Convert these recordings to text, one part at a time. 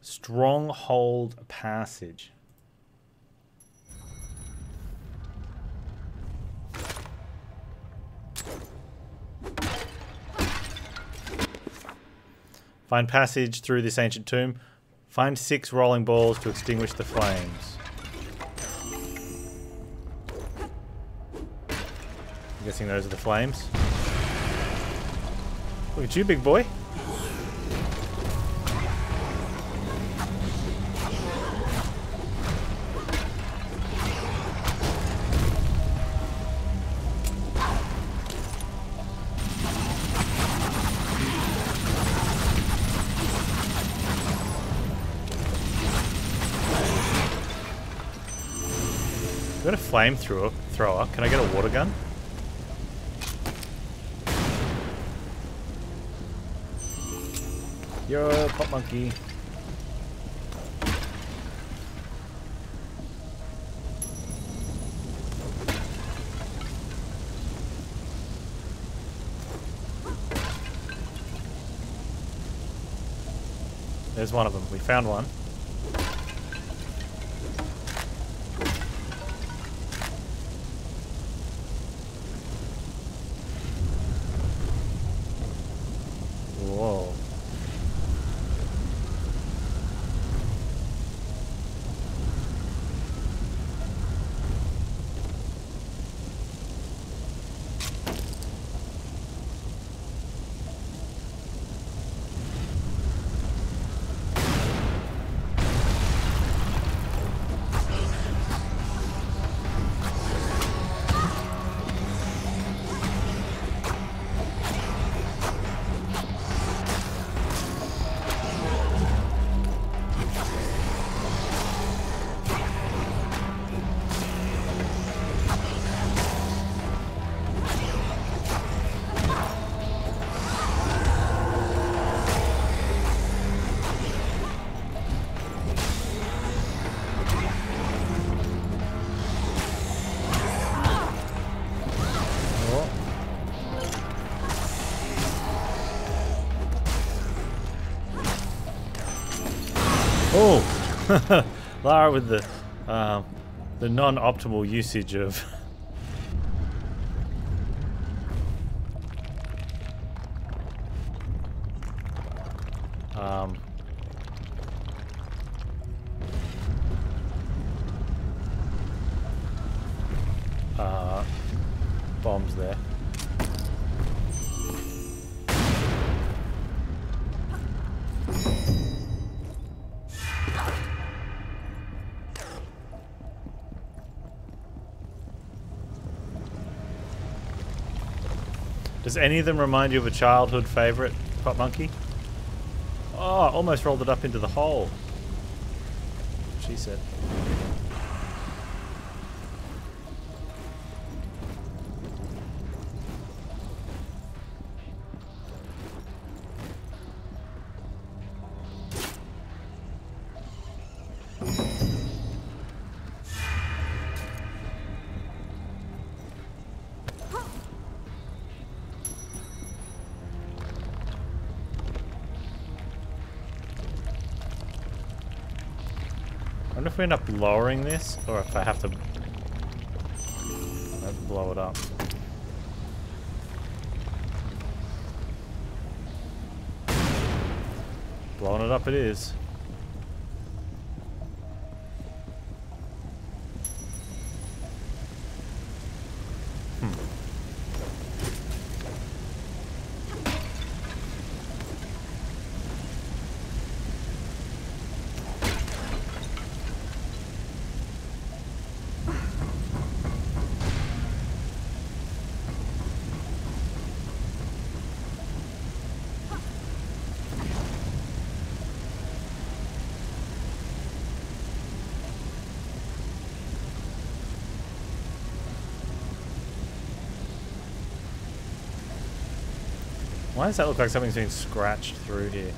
Stronghold Passage. Find passage through this ancient tomb. Find 6 rolling balls to extinguish the flames. I'm guessing those are the flames. Look at you, big boy. Got a flamethrower. Can I get a water gun? Yo, pop monkey. There's one of them. We found one. Whoa. Oh, Lara with the non-optimal usage of bombs there. Does any of them remind you of a childhood favorite, Pop Monkey? Oh, almost rolled it up into the hole. She said. I wonder if we end up lowering this, or if I have to blow it up. Blowing it up it is. Why does that look like something's being scratched through here?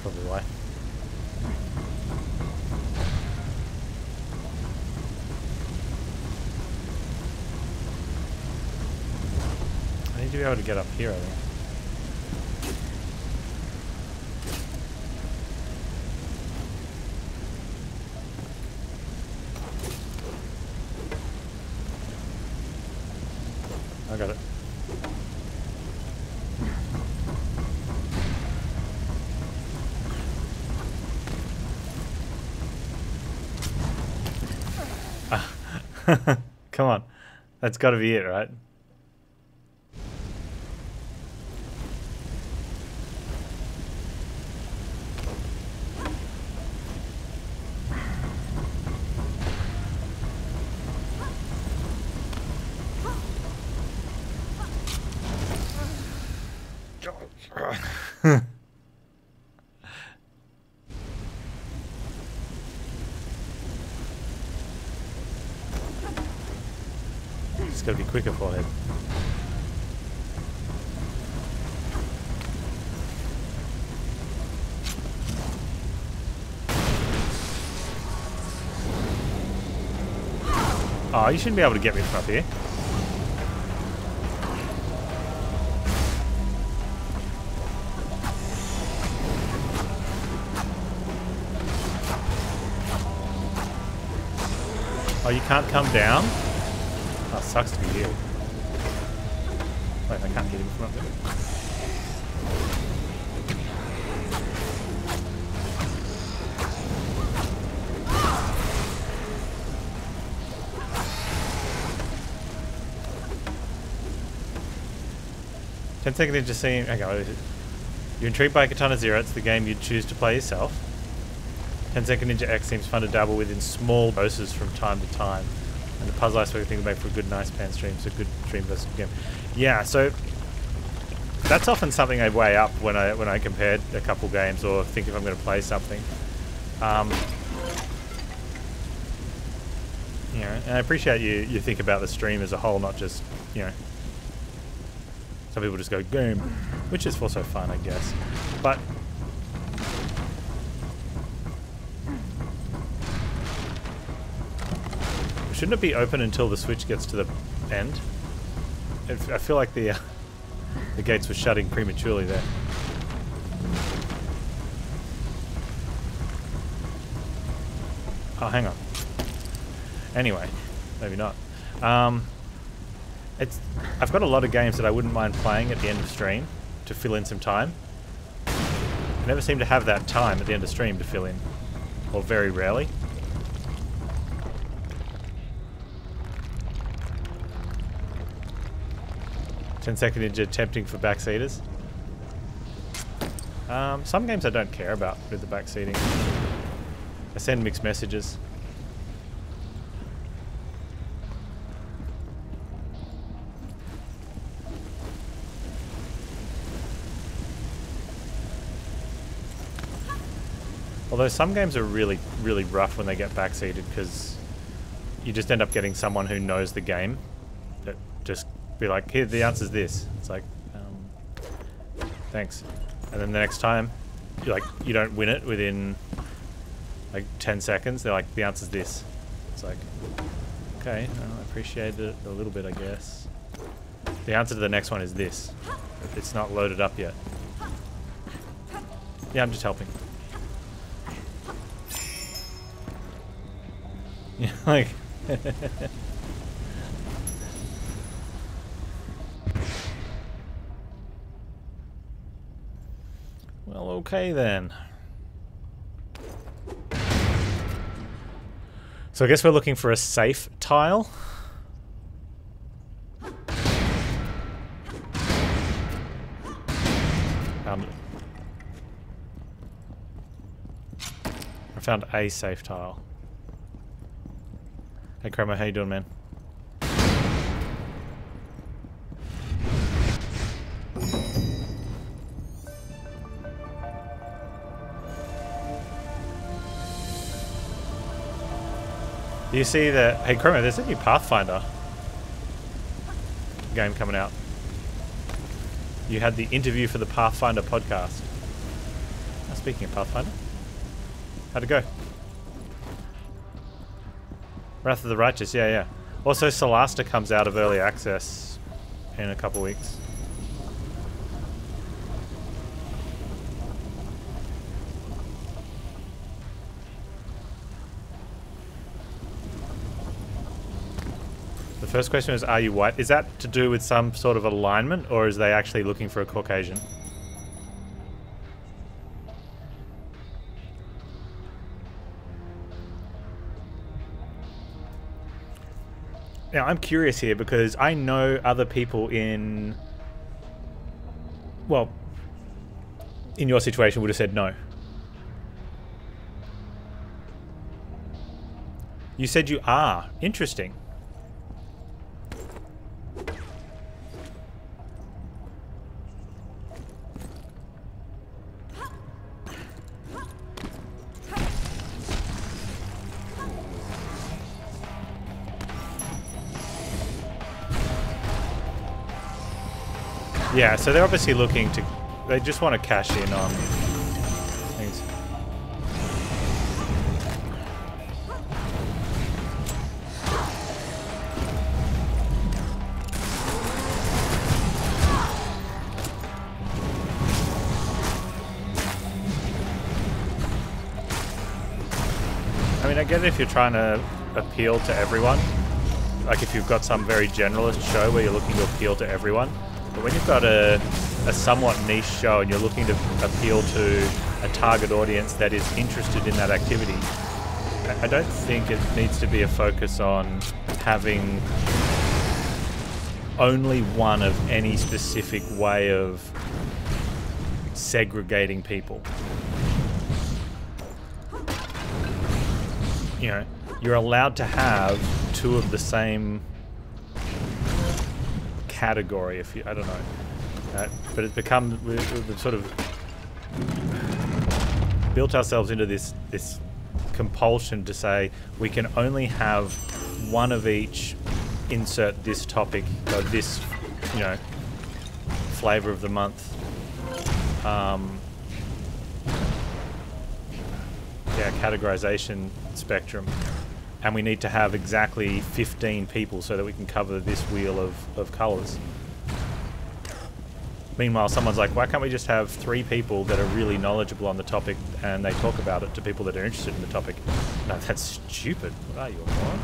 Probably why. to be able to get up here, I think. I got it. Come on. That's got to be it, right? It's got to be quicker, forehead. Oh, you shouldn't be able to get me from up here. Oh, you can't come down? Oh, sucks to be here. Wait, I can't get him from up there. 10-second ninja scene. Okay, what is it? You're intrigued by Katana Zero. It's the game you'd choose to play yourself. 10-second Ninja X seems fun to dabble with in small doses from time to time. And the puzzle aspect I think will make for a good nice pan stream. So good stream versus game. Yeah, so that's often something I weigh up when I compare a couple games or think if I'm going to play something. You know, and I appreciate you think about the stream as a whole, not just, you know, some people just go game, which is also fun, I guess. But shouldn't it be open until the switch gets to the end? I feel like the gates were shutting prematurely there. Oh, hang on. Anyway, maybe not. I've got a lot of games that I wouldn't mind playing at the end of stream to fill in some time. I never seem to have that time at the end of stream to fill in, or very rarely. Ten-second Ninja tempting for backseaters. Some games I don't care about with the backseating. I send mixed messages. Although some games are really, really rough when they get backseated because you just end up getting someone who knows the game that just be like, here, the answer's this. It's like, thanks. And then the next time, you don't win it within like 10 seconds. They're like, the answer's this. It's like, okay, I appreciate it a little bit, I guess. The answer to the next one is this. It's not loaded up yet. Yeah, I'm just helping. Yeah, like... Well, okay then. So I guess we're looking for a safe tile. Found it. I found a safe tile. Hey Chroma, how you doing, man? Do you see that? Hey Chroma, there's a new Pathfinder game coming out. You had the interview for the Pathfinder podcast. Now, speaking of Pathfinder, how'd it go? Wrath of the Righteous, yeah. Also, Solasta comes out of early access in a couple weeks. First question is, are you white? Is that to do with some sort of alignment, or is they actually looking for a Caucasian? Now, I'm curious here because I know other people in... Well, in your situation would have said no. You said you are. Interesting. Yeah, so they're obviously looking to... They just want to cash in on things. I mean, I get it if you're trying to appeal to everyone. Like if you've got some very generalist show where you're looking to appeal to everyone. But when you've got a somewhat niche show and you're looking to appeal to a target audience that is interested in that activity, I don't think it needs to be a focus on having only one of any specific way of segregating people. You know, you're allowed to have two of the same category, if you, I don't know, but it's become, we've sort of built ourselves into this compulsion to say we can only have one of each, insert this topic or this, you know, flavor of the month. Yeah, categorization spectrum. And we need to have exactly 15 people so that we can cover this wheel of colours. Meanwhile, someone's like, why can't we just have 3 people that are really knowledgeable on the topic and they talk about it to people that are interested in the topic? No, that's stupid. What are you, a moron?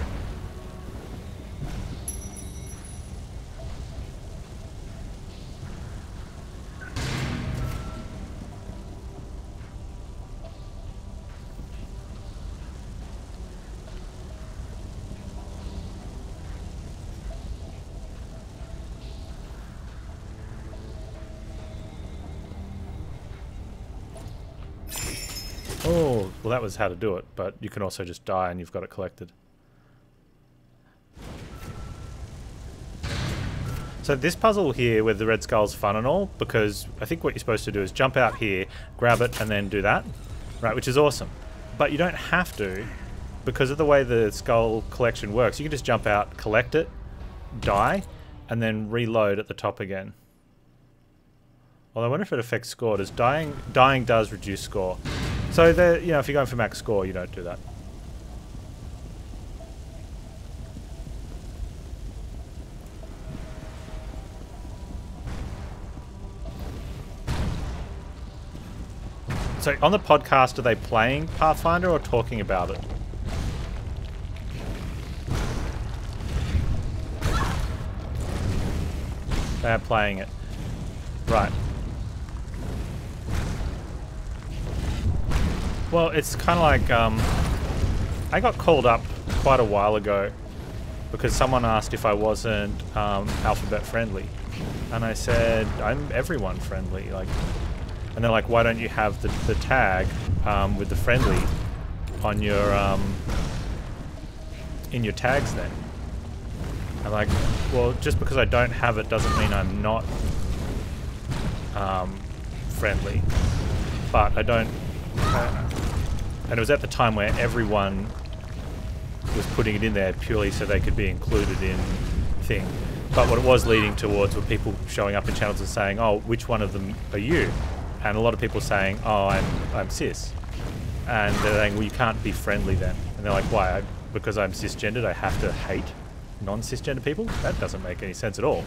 Oh, well that was how to do it, but you can also just die and you've got it collected. So this puzzle here with the red skull's fun and all, because I think what you're supposed to do is jump out here, grab it, and then do that, right, which is awesome. But you don't have to, because of the way the skull collection works. You can just jump out, collect it, die, and then reload at the top again. Well, I wonder if it affects score. Does dying does reduce score. So, you know, if you're going for max score, you don't do that. So, on the podcast, are they playing Pathfinder or talking about it? They are playing it. Right. Well, it's kind of like, I got called up quite a while ago because someone asked if I wasn't alphabet friendly. And I said, I'm everyone friendly. Like, and they're like, why don't you have the tag with the friendly on your, in your tags then? I'm like, well, just because I don't have it doesn't mean I'm not friendly. But I don't... and it was at the time where everyone was putting it in there purely so they could be included in thing. But what it was leading towards were people showing up in channels and saying, oh, which one of them are you? And a lot of people saying, oh, I'm cis. And they're saying, well, you can't be friendly then. And they're like, why? Because I'm cisgendered, I have to hate non-cisgender people? That doesn't make any sense at all.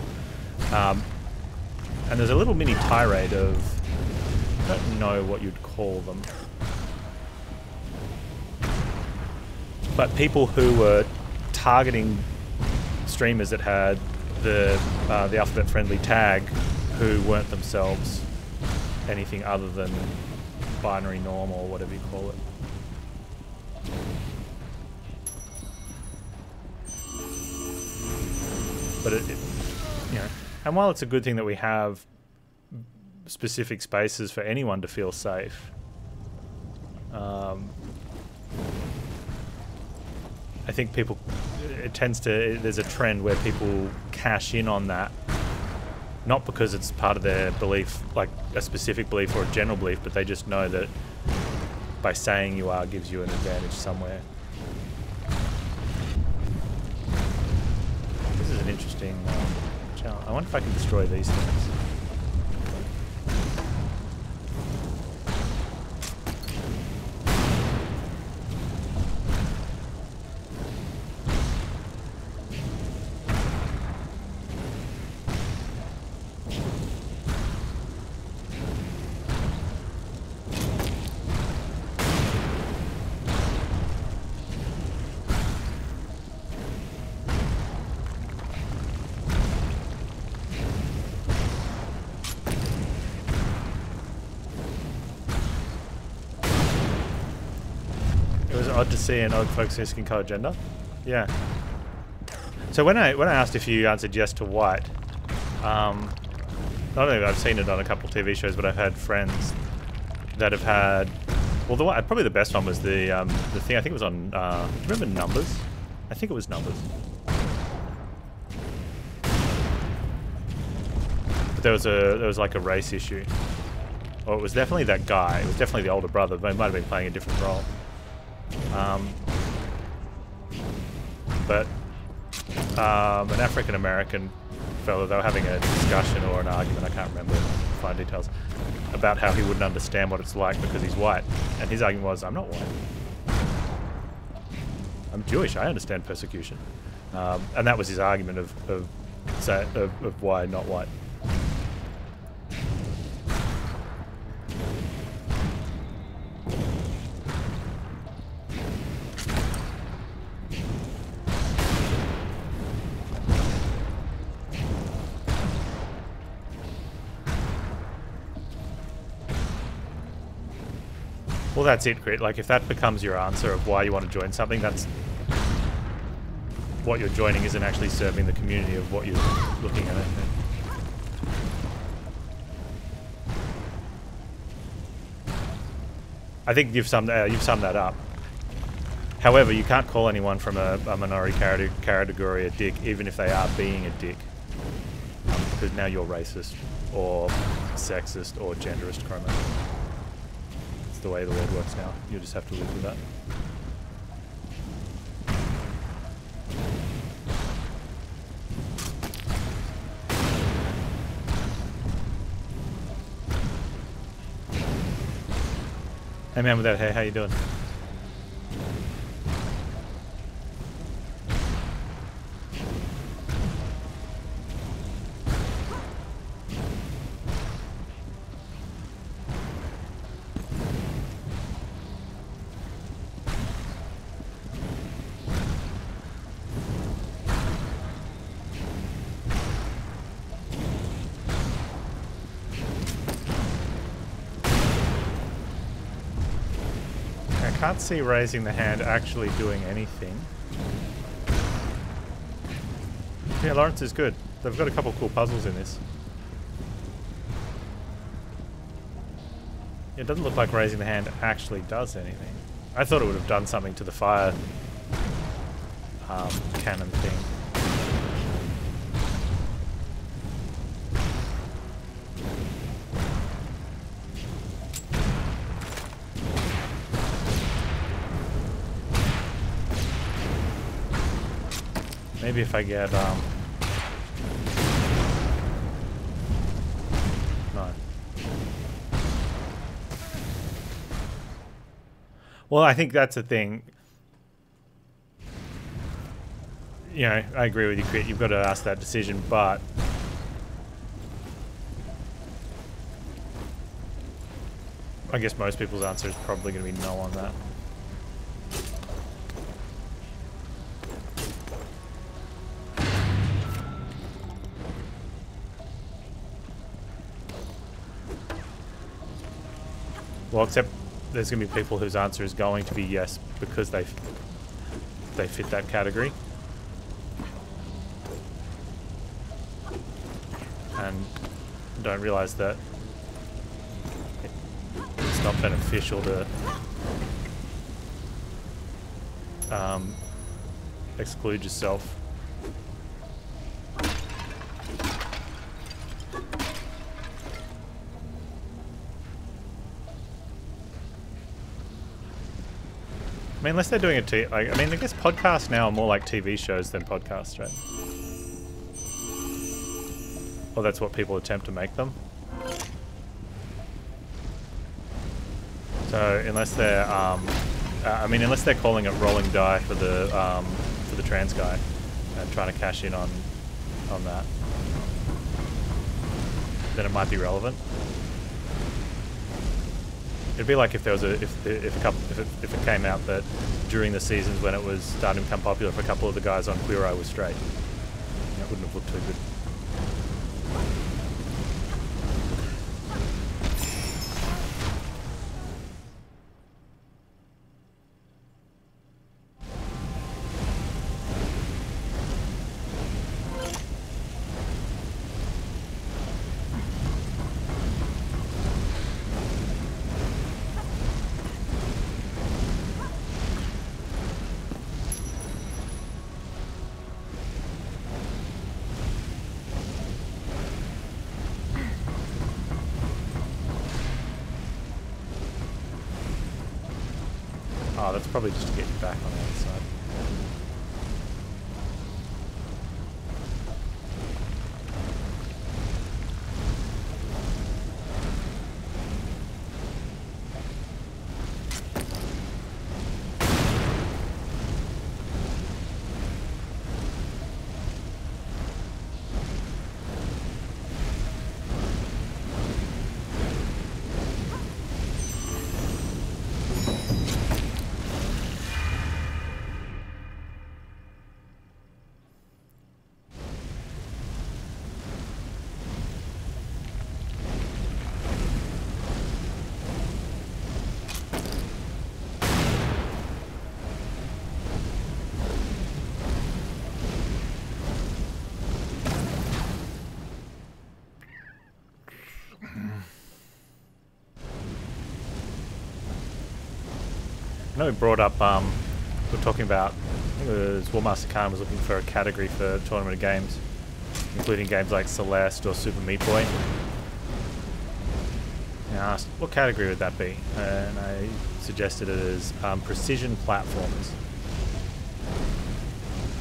And there's a little mini tirade of, I don't know what you'd call them, but people who were targeting streamers that had the alphabet friendly tag who weren't themselves anything other than binary norm or whatever you call it. But it you know, and while it's a good thing that we have specific spaces for anyone to feel safe, I think people, there's a trend where people cash in on that, not because it's part of their belief, like a specific belief or a general belief, but they just know that by saying you are gives you an advantage somewhere. This is an interesting challenge. I wonder if I can destroy these things. Odd to see an odd focusing skin color gender. Yeah. So when I asked if you answered yes to white, not only have I seen it on a couple of TV shows, but I've had friends that have had. Well, probably the best one was the thing. I think it was on. Do you remember Numbers? I think it was Numbers. But there was like a race issue, or it was definitely that guy. It was definitely the older brother, but he might have been playing a different role. But an African American fellow, they were having a discussion or an argument, I can't remember the fine details, about how he wouldn't understand what it's like because he's white. And his argument was, I'm not white. I'm Jewish, I understand persecution. And that was his argument of why not white. Well, that's it, Crit. Like, if that becomes your answer of why you want to join something, that's what you're joining isn't actually serving the community of what you're looking at. I think you've summed that up. However, you can't call anyone from a minority category a dick, even if they are being a dick, because now you're racist or sexist or genderist, Chroma. The way the world works now. You just have to live with that. Hey man with that hair, how you doing? I can't see raising the hand actually doing anything. Yeah, Lawrence is good. They've got a couple cool puzzles in this. It doesn't look like raising the hand actually does anything. I thought it would have done something to the fire cannon thing. Maybe if I get, no. Well, I think that's the thing. You know, I agree with you, Crit. You've got to ask that decision, but I guess most people's answer is probably going to be no on that. Well, except there's going to be people whose answer is going to be yes because they fit that category. And don't realise that it's not beneficial to exclude yourself. I mean, unless they're doing I guess podcasts now are more like TV shows than podcasts, right? Or that's what people attempt to make them. So unless they're, unless they're calling it rolling die for the trans guy and trying to cash in on that, then it might be relevant. It'd be like if there was if it came out that during the seasons when it was starting to become popular, if a couple of the guys on Queer Eye were straight, it wouldn't have looked too good. Oh, that's probably just to get you back on the other side. I know we brought up, we're talking about, I think it was Warmaster Khan was looking for a category for tournament of games, including games like Celeste or Super Meat Boy. And I asked, what category would that be? And I suggested it as precision platformers.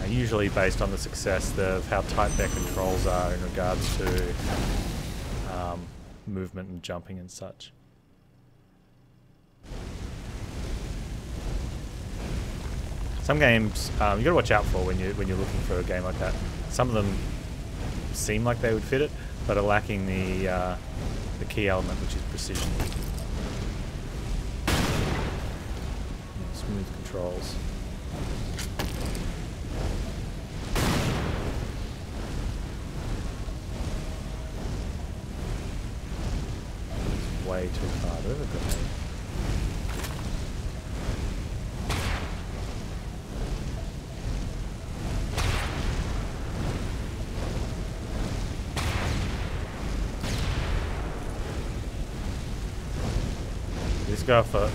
Usually based on the success of how tight their controls are in regards to movement and jumping and such. Some games you got to watch out for when you're looking for a game like that. Some of them seem like they would fit it, but are lacking the key element, which is precision. Smooth controls. It's way too far over, grenade. Let's go for it.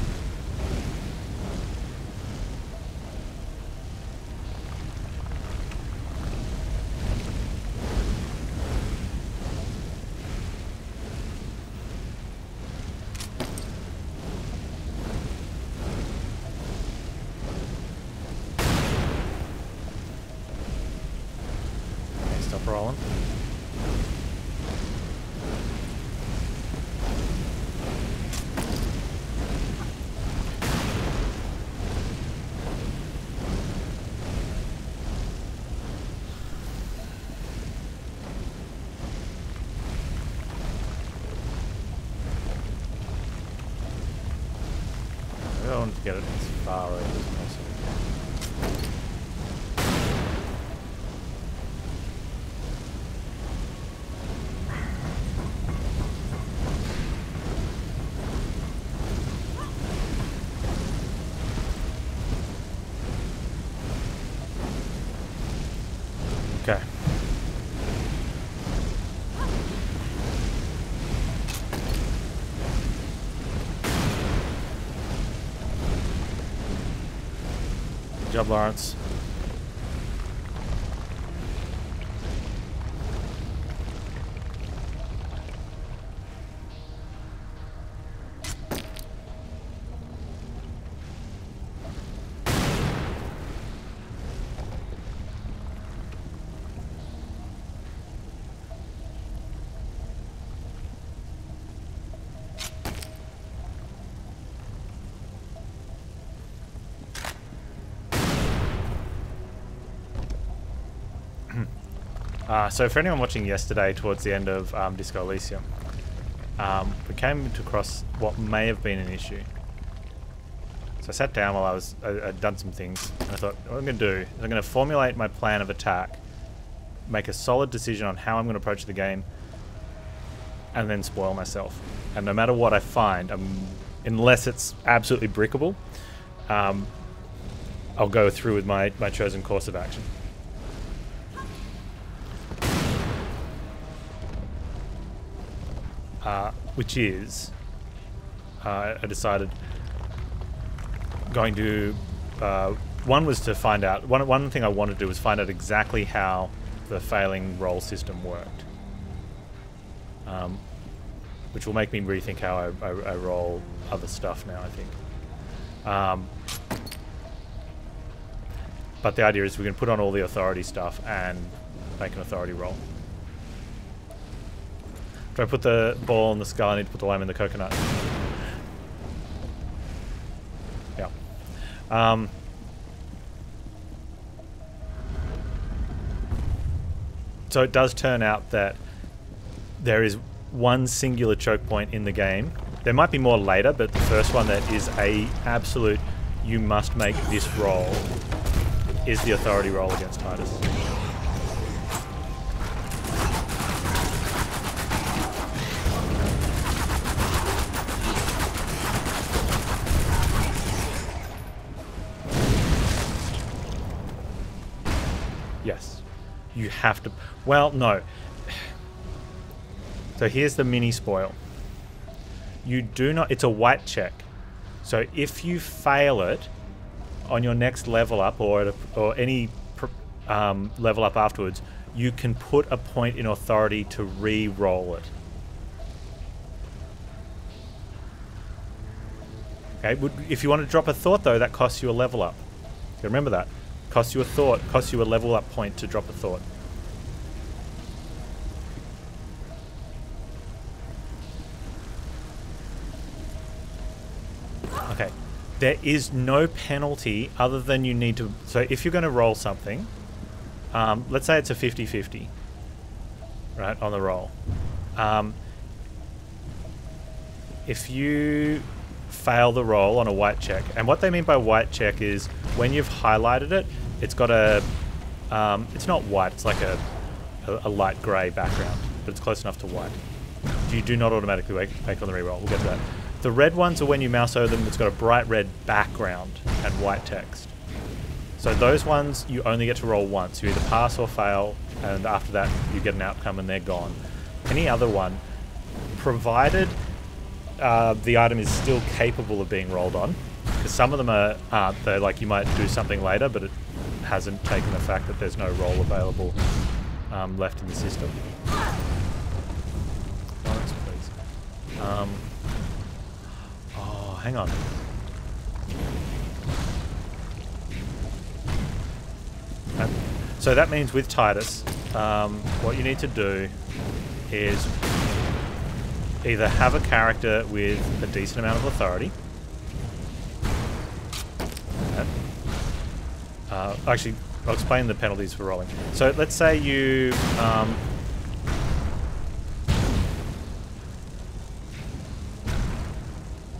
Okay, stop rolling. I want to get it as far over as possible. job, Lawrence. So for anyone watching yesterday towards the end of Disco Elysium, we came across what may have been an issue. So I sat down while I'd done some things, and I thought, what I'm going to do is I'm going to formulate my plan of attack, make a solid decision on how I'm going to approach the game, and then spoil myself. And no matter what I find, unless it's absolutely brickable, I'll go through with my chosen course of action. Which is, I decided, going to, one was to find out, one thing I wanted to do was find out exactly how the failing roll system worked. Which will make me rethink how I roll other stuff now, I think. But the idea is we can put on all the authority stuff and make an authority roll. Do I put the ball in the skull? I need to put the lime in the coconut. Yeah. So it does turn out that there is one singular choke point in the game. There might be more later, but the first one that is a absolute, you must make this roll, is the authority roll against Tidus. Yes. You have to... Well, no. So here's the mini spoil. You do not... It's a white check. So if you fail it on your next level up or any level up afterwards, you can put a point in authority to re-roll it. Okay. If you want to drop a thought, though, that costs you a level up. So remember that. Costs you a thought, costs you a level up point to drop a thought. Okay. There is no penalty other than you need to... So if you're going to roll something, let's say it's a 50-50, right, on the roll. If you fail the roll on a white check, and what they mean by white check is when you've highlighted it, it's got a... it's not white, it's like a light grey background, but it's close enough to white. You do not automatically make on the reroll. We'll get to that. The red ones are when you mouse over them, it's got a bright red background and white text. So those ones, you only get to roll once. You either pass or fail, and after that, you get an outcome and they're gone. Any other one, provided the item is still capable of being rolled on, because some of them aren't. They're like, you might do something later, but it hasn't taken the fact that there's no roll available left in the system. Lawrence, please. Oh, hang on. So that means with Tidus, what you need to do is either have a character with a decent amount of authority. Actually, I'll explain the penalties for rolling. So let's say you... now,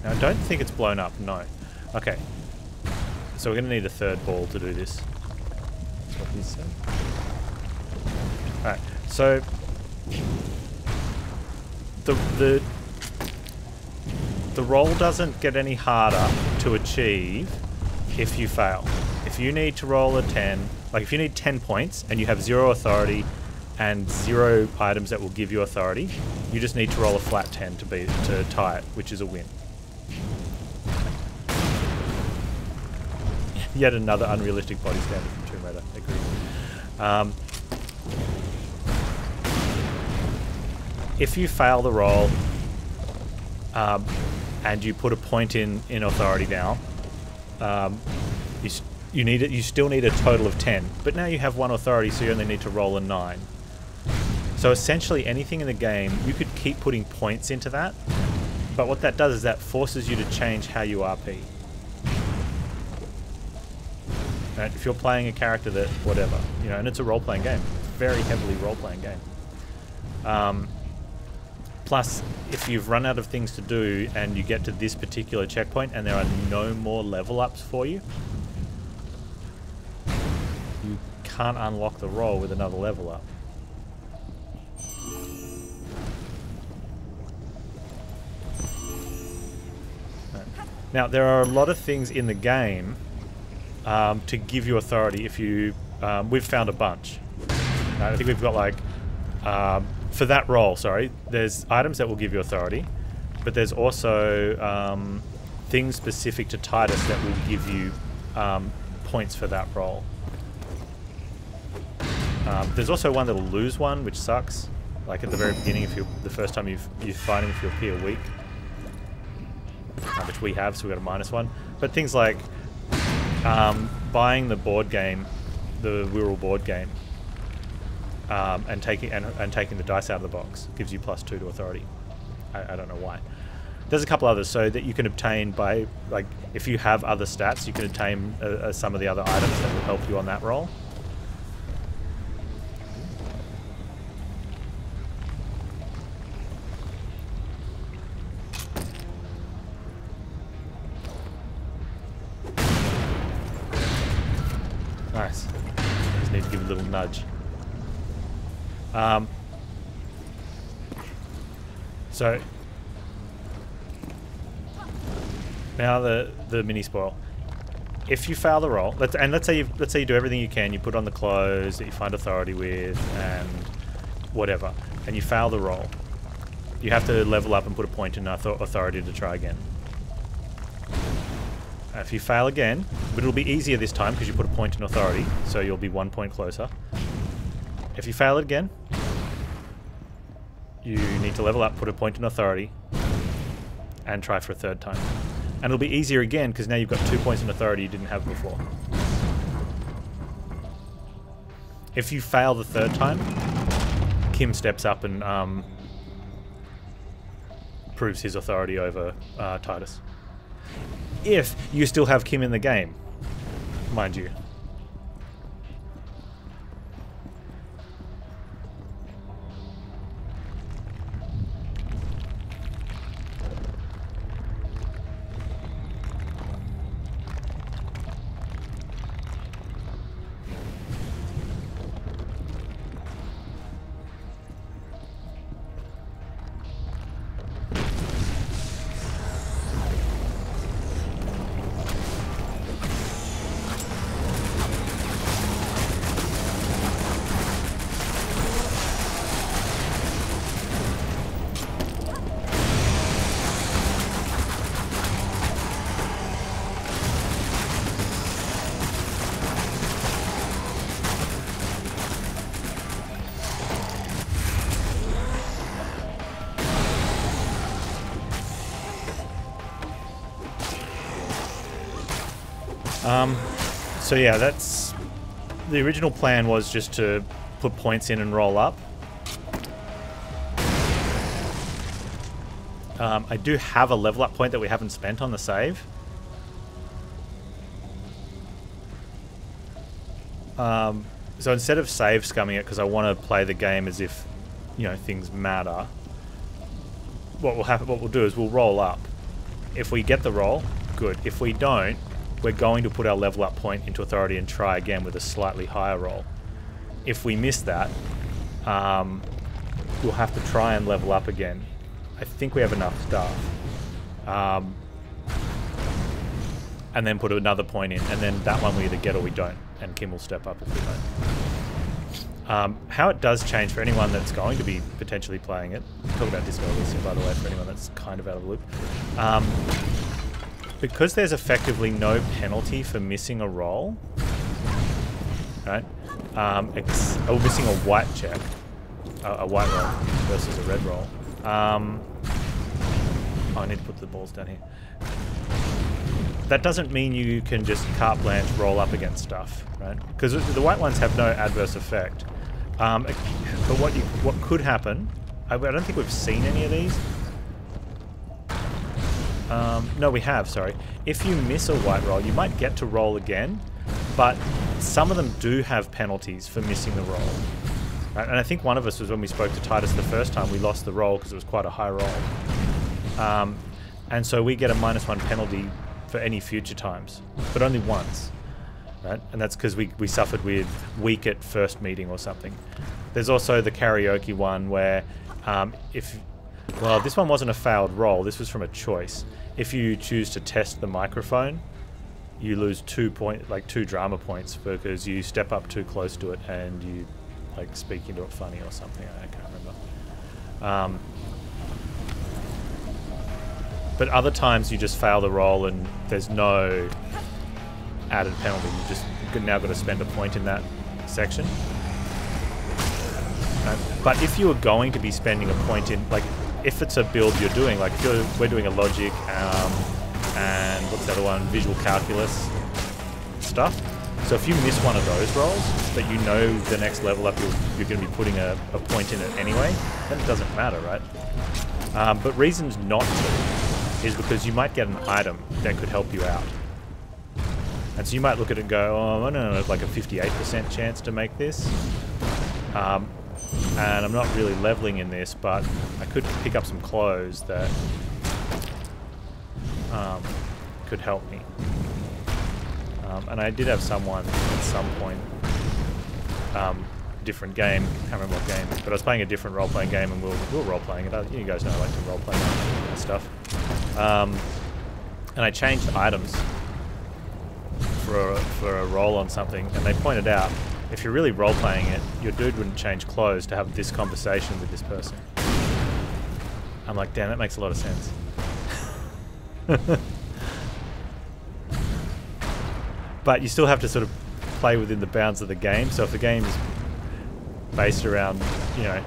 I don't think it's blown up, no. Okay. So we're going to need a third ball to do this. That's what he said. Alright, so... The roll doesn't get any harder to achieve if you fail. If you need to roll a 10, like if you need 10 points and you have 0 authority and 0 items that will give you authority, you just need to roll a flat 10 to tie it, which is a win. Yet another unrealistic body standard from Tomb Raider. Agreed. If you fail the roll and you put a point in authority now, you still need a total of 10. But now you have 1 authority, so you only need to roll a 9. So essentially anything in the game, you could keep putting points into that, but what that does is that forces you to change how you RP. Right? If you're playing a character that, whatever, you know, and it's a role-playing game, very heavily role-playing game. Plus, if you've run out of things to do and you get to this particular checkpoint and there are no more level ups for you, you can't unlock the roll with another level up. Now, there are a lot of things in the game to give you authority if you... we've found a bunch. I think we've got like... for that roll, sorry, there's items that will give you authority, but there's also things specific to Tidus that will give you points for that roll. There's also one that'll lose one, which sucks. Like at the very beginning, if you're the first time you fight him, if you appear weak, which we have, so we got a -1. But things like buying the board game, the Wirral board game, and taking the dice out of the box gives you +2 to authority. I don't know why. There's a couple others so that you can obtain by, like, if you have other stats, you can obtain some of the other items that will help you on that roll. Nice. Just need to give a little nudge. So now the mini spoil. If you fail the roll, let's say you do everything you can, you put on the clothes that you find authority with and whatever, and you fail the roll, you have to level up and put a point in authority to try again. If you fail again, but it'll be easier this time because you put a point in authority, so you'll be 1 point closer. If you fail it again, you need to level up, put a point in authority, and try for a 3rd time. And it'll be easier again because now you've got 2 points in authority you didn't have before. If you fail the 3rd time, Kim steps up and proves his authority over Tidus. If you still have Kim in the game, mind you. So yeah, that's... The original plan was just to put points in and roll up. I do have a level up point that we haven't spent on the save. So instead of save scumming it, because I want to play the game as if, you know, things matter, what we'll do is we'll roll up. If we get the roll, good. If we don't, we're going to put our level up point into authority and try again with a slightly higher roll. If we miss that, we'll have to try and level up again. I think we have enough stuff. And then put another point in, and then that one we either get or we don't, and Kim will step up if we don't. How it does change for anyone that's going to be potentially playing it, talk about Disco Elysium by the way for anyone that's kind of out of the loop. because there's effectively no penalty for missing a roll, right? Or missing a white check, a white roll versus a red roll. Oh, I need to put the balls down here. That doesn't mean you can just carte blanche roll up against stuff, right? Because the white ones have no adverse effect. But what could happen? I don't think we've seen any of these. No, we have, sorry. If you miss a white roll, you might get to roll again, but some of them do have penalties for missing the roll. Right? And I think one of us was when we spoke to Titus the first time, we lost the roll because it was quite a high roll. And so we get a -1 penalty for any future times, but only once. Right? And that's because we suffered with weak at first meeting or something. There's also the karaoke one where well, this one wasn't a failed roll, this was from a choice. If you choose to test the microphone, you lose 2 drama points because you step up too close to it and you like speak into it funny or something. I can't remember. But other times you just fail the roll and there's no added penalty. You've now got to spend a point in that section. But if you are going to be spending a point in, like, if it's a build you're doing, like if we're doing a logic and what's the other one, visual calculus stuff. So if you miss one of those rolls, but you know the next level up you're going to be putting a point in it anyway, then it doesn't matter, right? But reasons not to is because you might get an item that could help you out. And so you might look at it and go, oh, I don't know, like a 58% chance to make this. And I'm not really leveling in this, but I could pick up some clothes that could help me. And I did have someone at some point, different game, can't remember what game, but I was playing a different role-playing game and we were role-playing it. You guys know I like to role-play and stuff. And I changed items for a role on something, and they pointed out, if you're really role-playing it, your dude wouldn't change clothes to have this conversation with this person. I'm like, damn, that makes a lot of sense. But you still have to sort of play within the bounds of the game. So if the game is based around, you know,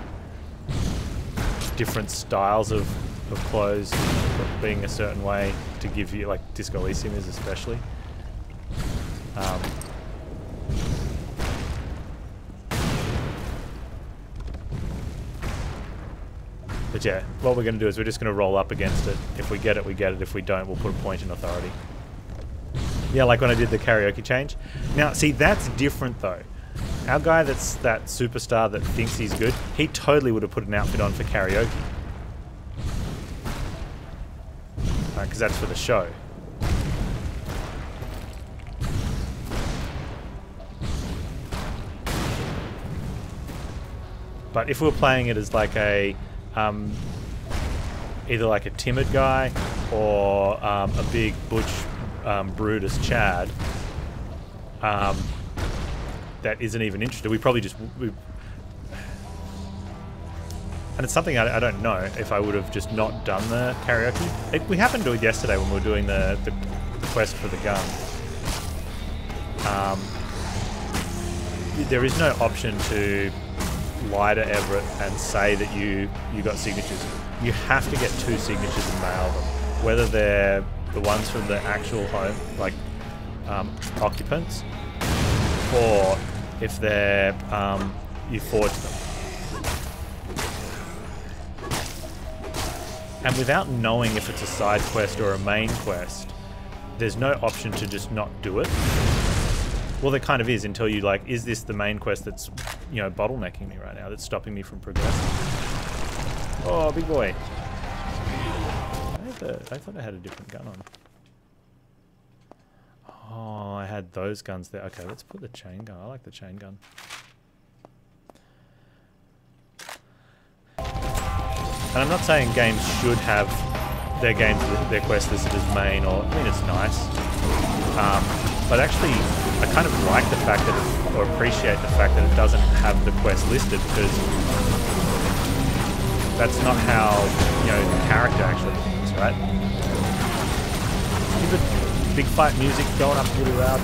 different styles of clothes being a certain way to give you, like Disco Elysium is especially. But yeah, what we're going to do is we're just going to roll up against it. If we get it, we get it. If we don't, we'll put a point in authority. Yeah, like when I did the karaoke change. Now, see, that's different though. Our guy that's that superstar that thinks he's good, he totally would have put an outfit on for karaoke. Because that's for the show. But if we were playing it as like a either like a timid guy or a big butch Brutus Chad that isn't even interested, we probably just and it's something I don't know if I would have just not done the karaoke. We happened to do it yesterday when we were doing the quest for the gun. There is no option to lie to Everett and say that you got signatures. You have to get 2 signatures and mail them, whether they're the ones from the actual home, like occupants, or if they're you forge them. And without knowing if it's a side quest or a main quest, there's no option to just not do it. Well, there kind of is until you like, is this the main quest that's, you know, bottlenecking me right now, that's stopping me from progressing? Oh, big boy. I thought I had a different gun on. Oh, I had those guns there. Okay, let's put the chain gun. I like the chain gun. And I'm not saying games should have their quests listed as main, or, I mean, it's nice. But actually, I kind of like the fact that or appreciate the fact that it doesn't have the quest listed, because that's not how, you know, the character actually thinks, right? the big fight music going up really loud.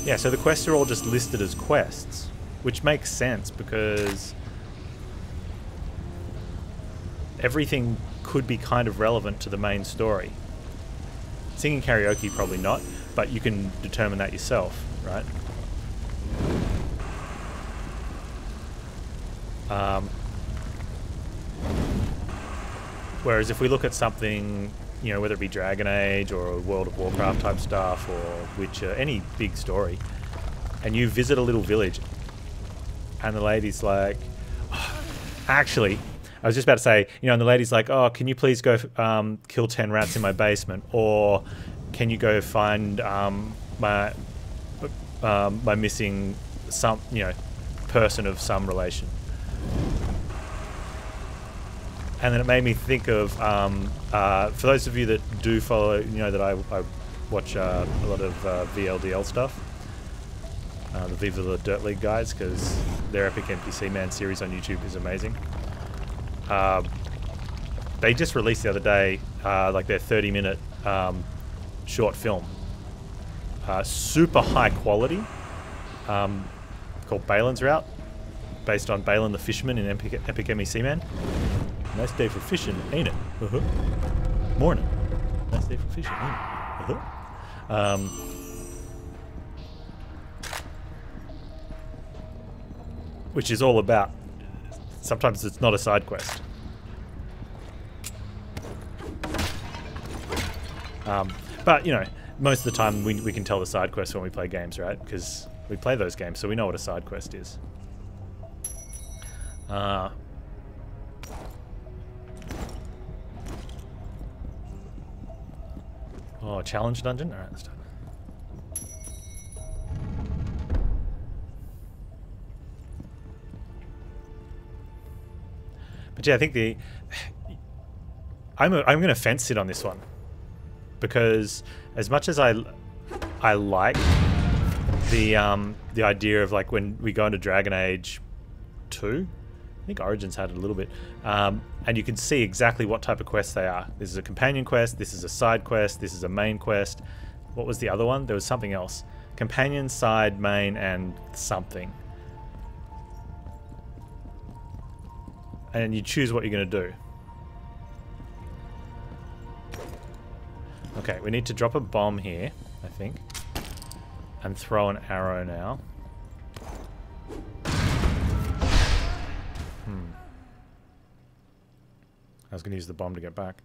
Yeah, so the quests are all just listed as quests, which makes sense because everything could be kind of relevant to the main story. Singing karaoke, probably not, but you can determine that yourself, right? Whereas if we look at something, you know, whether it be Dragon Age or World of Warcraft type stuff or Witcher, any big story, and you visit a little village and the lady's like, oh, actually, I was just about to say, you know, and the lady's like, oh, can you please go kill 10 rats in my basement? Or can you go find my missing person of some relation? And then it made me think of, for those of you that do follow, you know that I watch a lot of VLDL stuff, the Viva the Dirt League guys, because their Epic NPC Man series on YouTube is amazing. They just released the other day, like their 30-minute short film. Super high quality, called Balin's Route, based on Balin the Fisherman in Epic MEC Man. Nice day for fishing, ain't it? Morning. Nice day for fishing, ain't it? Which is all about, sometimes it's not a side quest. But, you know, most of the time we can tell the side quests when we play games, right? Because we play those games, so we know what a side quest is. Oh, challenge dungeon? Alright, let's start. But yeah, I think I'm going to fence sit on this one, because as much as I like the idea of like when we go into Dragon Age 2, I think Origins had it a little bit, and you can see exactly what type of quests they are. This is a companion quest, this is a side quest, this is a main quest. What was the other one? There was something else. Companion, side, main, and something. And you choose what you're going to do. Okay, we need to drop a bomb here, I think. And throw an arrow now. I was going to use the bomb to get back.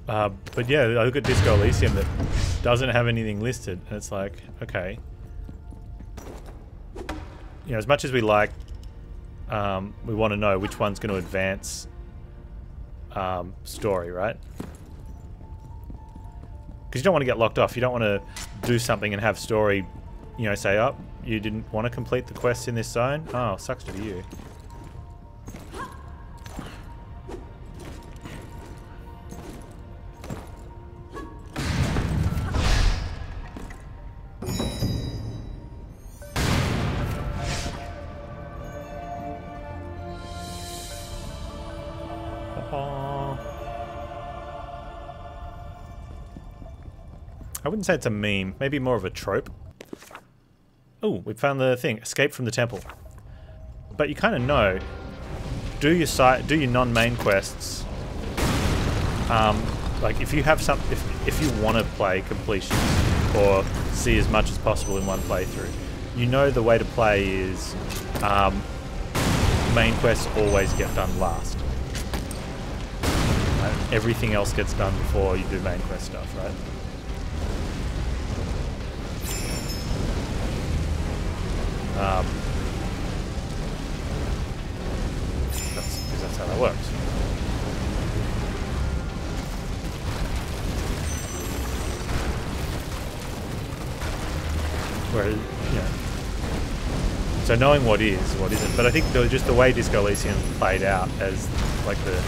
But yeah, I look at Disco Elysium that doesn't have anything listed, and it's like, okay. You know, as much as we like, we want to know which one's going to advance story, right? Because you don't want to get locked off. You don't want to do something and have story, you know, say, oh, you didn't want to complete the quest in this zone? Oh, sucks to be you. I wouldn't say it's a meme, maybe more of a trope. Oh, we found the thing, escape from the temple. But you kind of know, do your non-main quests. Like if you have if you want to play completion or see as much as possible in one playthrough, you know the way to play is main quests always get done last. Right? Everything else gets done before you do main quest stuff, right? That's how that works. Whereas, you know, so knowing what is, what isn't, but I think just the way Disco Elysium played out as like the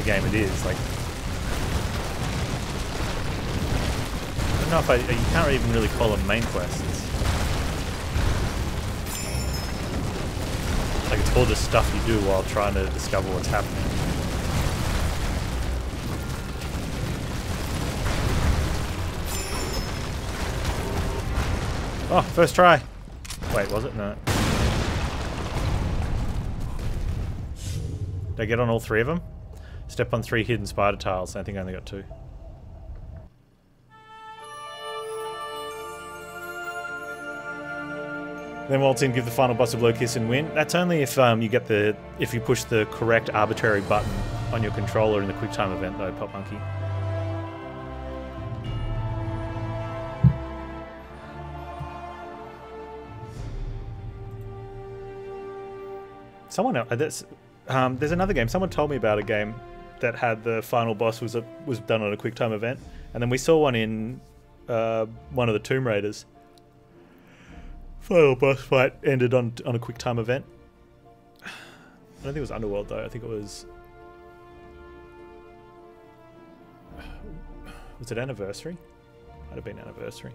game it is, like know if you can't even really call them main quests. Like it's all just stuff you do while trying to discover what's happening. Oh, first try. Wait, was it? No. Did I get on all 3 of them? Step on 3 hidden spider tiles. I think I only got 2. Then waltz in, give the final boss a blow kiss and win. That's only if if you push the correct arbitrary button on your controller in the QuickTime event, though, Pop Monkey. Someone else, there's another game. Someone told me about a game that had the final boss was done on a QuickTime event, and then we saw one in one of the Tomb Raiders. Final boss fight ended on a QuickTime event. I don't think it was Underworld though. I think it was. Was it Anniversary? Might have been Anniversary.